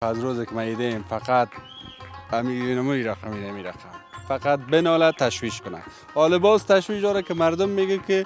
از روزی که ما دیدیم فقط نموی رقم فقط بناله تشویش کنه. حالا باز تشویش داره که مردم میگه که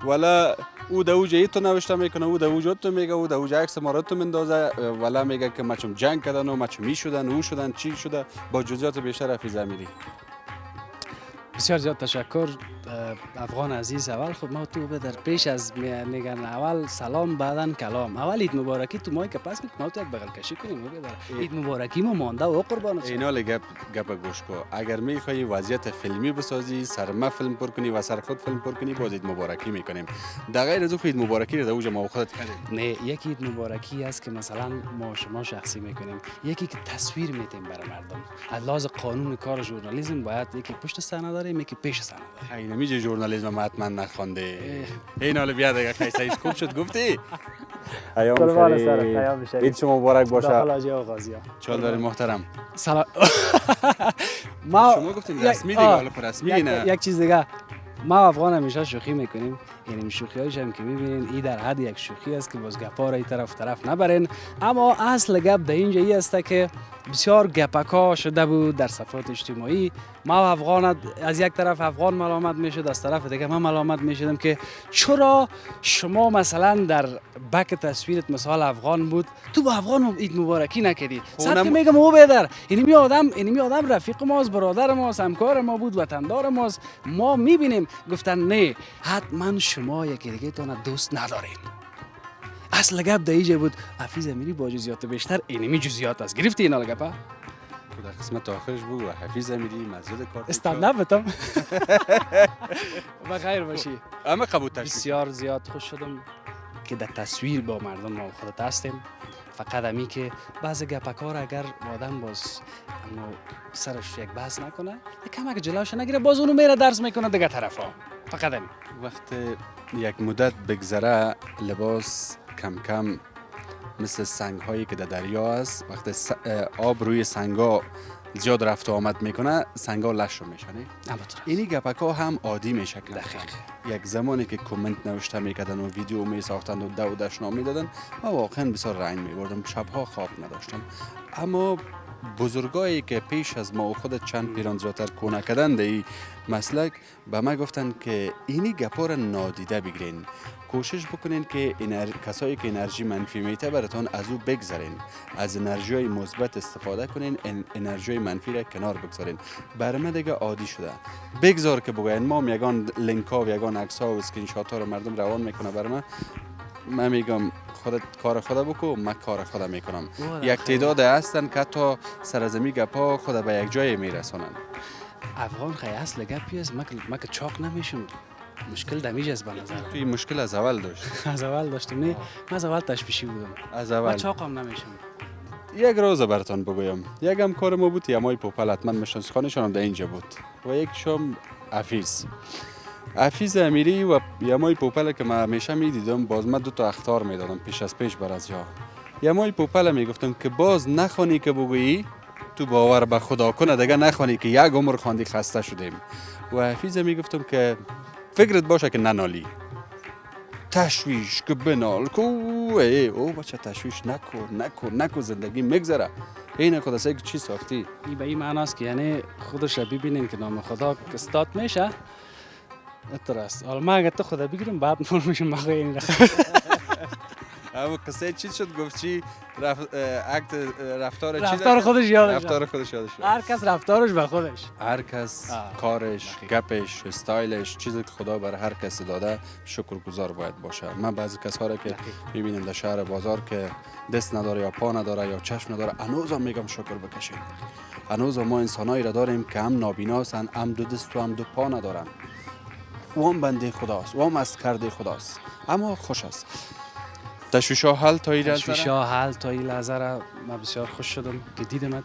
ولا او در اوج تو نوشته میکنه، او در اوج تو میگه، او در اوج عکس ما رو تو مندازه، ولا میگه که مچم جنگ کردن و مچم می شدن او شدن چی شده. با جزئیات بیشتر حفیظ امیری. بسیار زیاد تشکر افغان عزیز. اول خب ما تو در پیش از میگن اول سلام بعدن کلام. اول عید مبارکی تو مایک پس ما تو یک بغل کشی کنیم. عید مبارکی ما مانده و قربان. اینا گپ گوش کو. اگر میخوای وضعیت فیلمی بسازی، سر ما فیلم پر کنی و سر خود فیلم پر کنی، باز عید مبارکی میکنیم. در غیر از عید مبارکی رو در اوج ما خودت کردیم. نه، یکی عید مبارکی است که مثلا ما شما شخصی میکنیم، یکی که تصویر میتیم برای مردم. از لحاظ قانون کار ژورنالیسم باید یکی پشت صحنه داره، یکی پیش صحنه داره. اینا میگه ژورنالیسم ما حتما نخونده. این حالا بیا دیگه خیلی خوب شد گفتی. قربان سر پیام شریف. عید شما مبارک باشه. داخل حاجی آغازیا. چالدار محترم. سلام. شما گفتین رسمی دیگه، حالا پر رسمی نه. یک چیز دیگه، ما افغان همیشه شوخی میکنیم. یعنی شوخی هایش هم که میبینین این در حد یک شوخی است که باز گپا را این طرف نبرین. اما اصل گپ در اینجا ای است که بسیار گپکا شده بود در صفحات اجتماعی. ما افغان از یک طرف افغان ملامت میشد، از طرف دیگه من ملامت میشدم که چرا شما مثلا در بک تصویرت مثال افغان بود، تو با افغان عید مبارکی نکردی. صد که میگم او بدر اینمی آدم رفیق ماست، برادر ماست، همکار ما بود، وطندار ماست. ما میبینیم گفتن نه حتما شما یکی دیگه تون دوست ندارین. اصل گپ در اینجا بود. حفیظ امیری با جزئیات بیشتر اینمی جزئیات است. گرفتی اینا گپا؟ در قسمت آخرش بگو حفیظ امیری مسجد کار استند اپ بتم. بخیر باشی. اما قبول تشکر. بسیار زیاد خوش شدم که در تصویر با مردم ما خودت هستیم. فقط امی که بعض گپکار اگر آدم باز اما سرش یک بحث نکنه، یک کمک جلوش نگیره، باز اونو میره درس میکنه دیگه طرفا. فقط امی. وقت یک مدت بگذره لباس کم کم مثل سنگ هایی که در دریا است، وقتی آب روی سنگ ها زیاد رفت و آمد میکنه سنگ ها لش رو میشنه. اینی گپک ها هم عادی میشه. دقیق. یک زمانی که کامنت نوشته میکردن و ویدیو میساختن و دو دشنا میدادن، ما واقعا بسیار رنج میبردم، شبها خواب نداشتم. اما بزرگایی که پیش از ما و خود چند پیران زیادتر کونه کردن در این مسلک به ما گفتن که اینی گپا را نادیده بگیرین، کوشش بکنین که کسایی که انرژی منفی میته براتون از او بگذارین، از انرژی های مثبت استفاده کنین، انرژی های منفی را کنار بگذارین. برای من دیگه عادی شده بگذار که بگوین ما یگان لینک ها و یگان عکس ها و اسکرین شات ها رو مردم روان میکنه. برای من میگم خودت کار خدا بکو، من کار خدا میکنم. یک تعداد هستن که تا سرزمی گپا خدا به یک جای میرسونن. افغان خیلی اصل گپی است. ما که چاق نمیشم. مشکل دمیج است به نظر. توی مشکل از اول داشت. از اول داشتم. نه من از اول تشویشی بودم. از اول. من چاقم نمیشم. یک روز براتون بگویم. یک هم کار ما بود، یمای پوپل حتما مشناسخانشان هم در اینجا بود و یک شام حفیظ امیری و یمای پوپل که من همیشه میدیدم. باز من 2 اخطار میدادم پیش بر از جا. یمای پوپل میگفتم که باز نخوانی که بگویی تو باور به خدا کنه دیگه نخوانی که یک عمر خواندی خسته شدیم. و حفیظ میگفتم که فکرت باشه که ننالی، تشویش که بنال کو او بچه تشویش نکن زندگی میگذره. این خدا سه چی ساختی. این به این معنی است که یعنی خودش را ببینین که نام خدا استاد میشه. اتراست. حالا من اگه تو خدا بگیرم بعد مول میشم بخواه این رخم. اما قصه چی شد گفت چی رفتار خودش یادش شد. هر کس رفتارش به خودش. هر کس کارش، گپش، استایلش، چیزی که خدا بر هر کسی داده شکرگزار باید باشه. من بعضی کسا را که میبینم در شهر بازار که دست نداره یا پا نداره یا چشم نداره، هنوز هم میگم شکر بکشید. هنوز ما انسانایی را داریم که هم نابیناسن، هم 2 دست و هم 2 پا ندارن. او هم بنده خداست، او هم از کرده خداست، اما خوش است. تشویشا حل تا این لحظه من بسیار خوش شدم که دیدمت.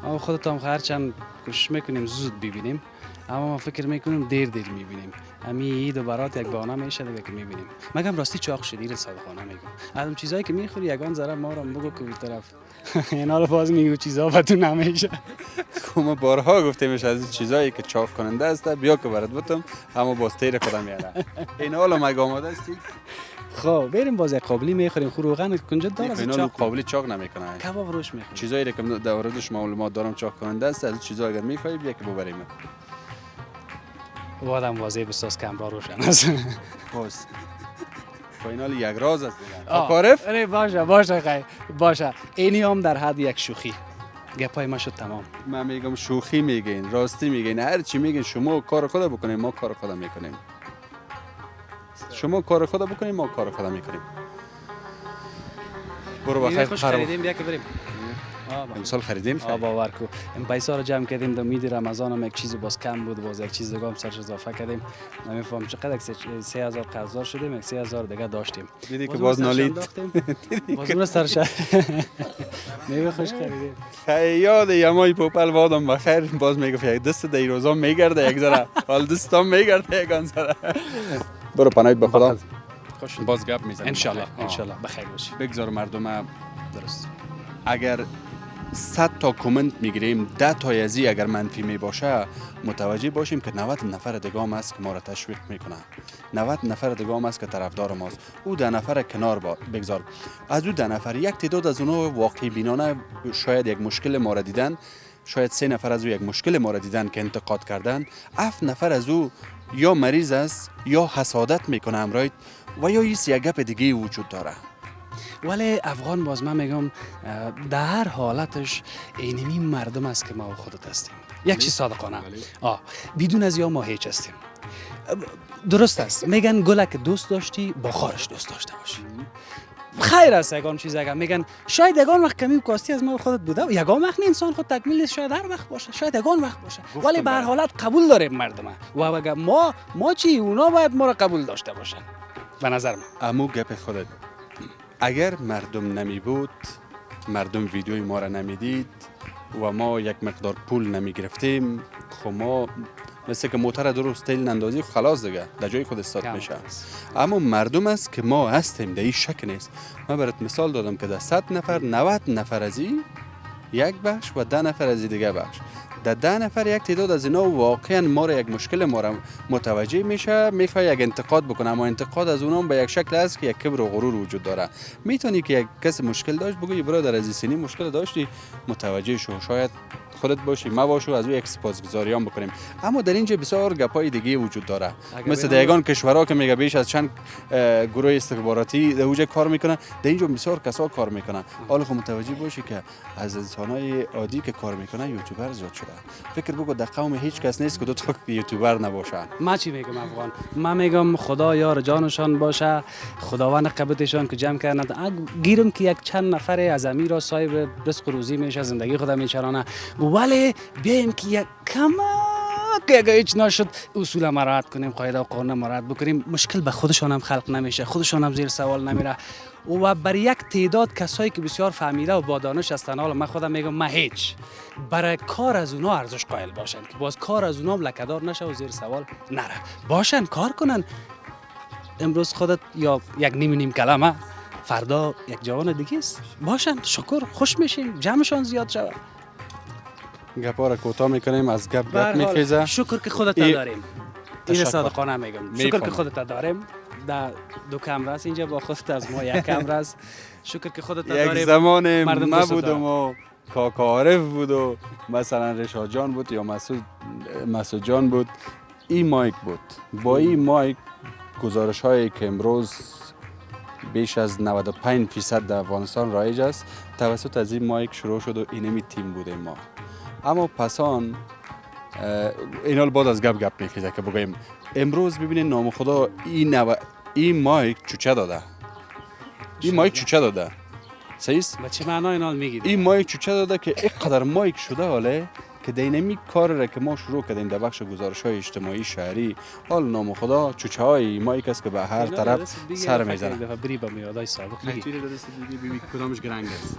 اما خودت هم هرچند کوشش میکنیم زود ببینیم، اما ما فکر میکنیم دیر میبینیم. امی عید و برات یک بهانه میشه دیگه که میبینیم. مگم راستی چاق شدی صادقانه میگم. از چیزایی که میخوری یگان ذره ما رو بگو که اون طرف اینا رو باز میگو چیزا و تو نمیشه. ما بارها گفتیم از این چیزایی که چاق کننده است بیا که برات بتم، اما باز تیر خودم میاره. این حالا مگه آماده استی؟ خب بریم باز یک قابلی میخوریم. خو روغن کنجد داره از اینا چاق قابلی چاق نمیکنه. کباب روش میخوریم. چیزایی که در موردش معلومات دارم چاق کننده است. از چیزا اگر میخوای بیا که ببریم. وادم واضح بساز کامرا روشن است. باز فاینال یک راز است دیگه. عارف اره باشه خیر باشه. اینی هم در حد یک شوخی. گپای ما شد تمام. من میگم شوخی میگین، راستی میگین، هر چی میگین شما کار خود بکنین ما کار خود میکنیم. شما کار خود بکنین ما کار خود میکنیم. برو بخیر. خوش خریدیم بیا که بریم. امسال خریدیم. باور کو. این پیسا رو جمع کردیم در مید رمضان هم یک چیز باز کم بود، باز یک چیز دیگه هم سرش اضافه کردیم. نمیفهم چقدر 3000 قرضدار شدیم، 3000 دیگه داشتیم. دیدی که باز نالید. باز اون سرش میوه خوش خریدیم. یاد یمای پوپل وادم بخیر. باز میگه یک دست در روزا میگرده یک ذره. حال دستام میگرده یک ذره. برو پناهید به خدا. خوش باز گپ میزنیم. ان شاء الله بخیر باشی. بگذار مردم درست. اگر 100 تا کامنت میگیریم 10 تا ازی اگر منفی می باشه متوجه باشیم که 90 نفر دیگه هم است که ما را تشویق میکنه. 90 نفر دیگه هم است که طرفدار ماست. او 10 نفر کنار بگذار. از او 10 نفر یک تعداد از اونها واقعی بینانه شاید یک مشکل ما را دیدن، شاید 3 نفر از او یک مشکل ما را دیدن که انتقاد کردن، 7 نفر از او یا مریض است یا حسادت میکنه امرایت و یا یک گپ دیگه وجود داره. ولی افغان باز من میگم در هر حالتش اینمی مردم است که ما و خودت هستیم. یک چیز صادقانه بدون از یا ما هیچ هستیم. درست است میگن گلک دوست داشتی با خارش دوست داشته باشی. خیر است یگان چیز اگر میگن شاید یگان وقت کمی کاستی از ما و خودت بوده، یگان وقت انسان خود تکمیل نیست، شاید هر وقت باشه، شاید یگان وقت باشه، ولی به هر حالت قبول داریم مردم و اگر ما چی اونا باید ما را قبول داشته باشن به نظر من. امو گپ خودت اگر مردم نمی بود، مردم ویدیوی ما را نمیدید و ما یک مقدار پول نمی گرفتیم، خب ما مثل که موتر درست تیل نندازی خلاص دیگه در جای خود استاد میشه. اما مردم است که ما هستیم، در این شک نیست. من برات مثال دادم که در 100 نفر 90 نفر از این یک بخش و 10 نفر از دیگه بخش. در 10 نفر یک تعداد از اینا واقعا ما را یک مشکل ما را متوجه میشه، میخواد یک انتقاد بکنه، اما انتقاد از اونها به یک شکل است که یک کبر و غرور وجود داره. میتونی که یک کس مشکل داشت بگویی برادر از سینی مشکل داشتی متوجه شو، شاید خودت باشی ما باشو از او یک سپاسگزاریان بکنیم. اما در اینجا بسیار گپای دیگه وجود داره، مثل دیگان کشورها که میگه بیش از چند گروه استخباراتی در اونجا کار میکنن، در اینجا بسیار کسا کار میکنن. حالا خب متوجه باشی که از انسانای عادی که کار میکنن یوتیوبر زیاد شده. فکر بگو در قوم هیچ کس نیست که دو تا یوتیوبر نباشه. ما چی میگم افغان؟ من میگم خدا یار جانشان باشه، خداوند قبطشان که جمع کردن. گیرم که یک چند نفر از امیر را صاحب رزق و روزی میشه، زندگی خودم میچرانه، ولی بیایم که یک که اگه هیچ نشد اصول مراعات کنیم، قاعده و قانون مراعات بکنیم، مشکل به خودشان هم خلق نمیشه، خودشان هم زیر سوال نمیره. و بر یک تعداد کسایی که بسیار فهمیده و با دانش هستن، حالا من خودم میگم من هیچ، برای کار از اونها ارزش قائل باشن که باز کار از اونها هم لکه‌دار نشه و زیر سوال نره، باشن کار کنن. امروز خودت یا یک نیم کلمه، فردا یک جوان دیگه است، باشن شکر خوش میشیم، جمعشان زیاد شود. گپا را کوتاه میکنیم، از گپ میخیزه. شکر که خودت داریم. این صادقانه میگم، شکر که خودت داریم. در دو کمره است اینجا، با خودت از ما یک کمره است. شکر که خودت داریم. یک زمان ما بودم و کاکا عارف بود و مثلا رشاد جان بود یا مسعود جان بود، این مایک بود. با این مایک گزارش هایی که امروز بیش از 95% در افغانستان رایج است توسط از این مایک شروع شد و اینمی تیم بودیم ما. اما پسان این حال بعد از گپ میخیزه که بگویم امروز ببینین نام خدا این مایک چوچه داده. این مایک چوچه داده. صحیح است؟ به چه معنای این حال میگید؟ این مایک چوچه داده که اینقدر مایک شده حاله که دینامیک کار را که ما شروع کردیم در بخش گزارش های اجتماعی شهری، حال نام خدا چوچه های مایک است که به هر طرف سر میزنه. بری به میادای سابق بگی کدامش گرنگ است.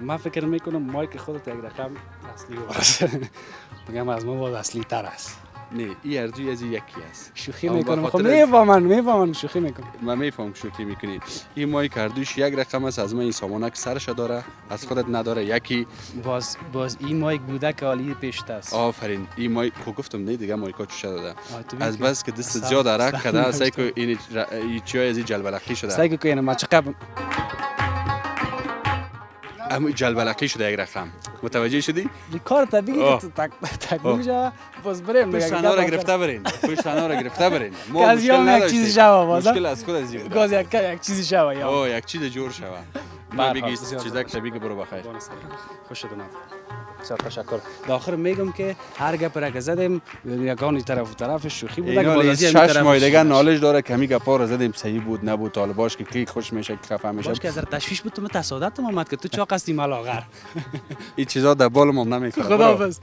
من فکر میکنم مایک خودت یک رقم اصلی باشه. میگم از ما باز اصلی تر است. نه این هر دوی از یکی است. شوخی اما میکنم. بخاطر خب از- میفهمن شوخی میکنم. من میفهم شوخی میکنی. این مای کردوش یک رقم است، از من این سامانک سرش داره، از خودت نداره. یکی باز این مایک بوده که حالی پیشت است. آفرین این مای کو گفتم نه دیگه مایکا چوشه داده. تو از بس که دست زیاد عرق کرده سعی کو این چیای از این جلبلقی شده. سعی کنم ما چقدر اما جلبلقی شده یک رقم. متوجه شدی؟ کار طبیعی آه. که تک میشه باز بریم پشت صحنه را گرفته برین. پشت صحنه را گرفته برین. ما که از مشکل یام یک نداشتیم. چیزی شوه باز. مشکل از خود از این بود. گاز یک چیزی شوه یا اوه یک چیز جور شوه. ما برحال، بگی بسیار چیزک طبیعی برو بخیر. خوش شدون بسیار تشکر. در آخر میگم که هر گپ را که زدیم یگانی طرف و طرف شوخی بوده که اینا باز لیز از این 6 طرف ماه دیگه شوخی نالج داره کمی گپا را زدیم صحیح بود نبود طالباش که کی خوش میشه که خفه میشه باش که از تشویش بود تو تصادت اومد که تو چاق هستی ملاغر. این چیزا در بالم هم نمیخوره خداحافظ.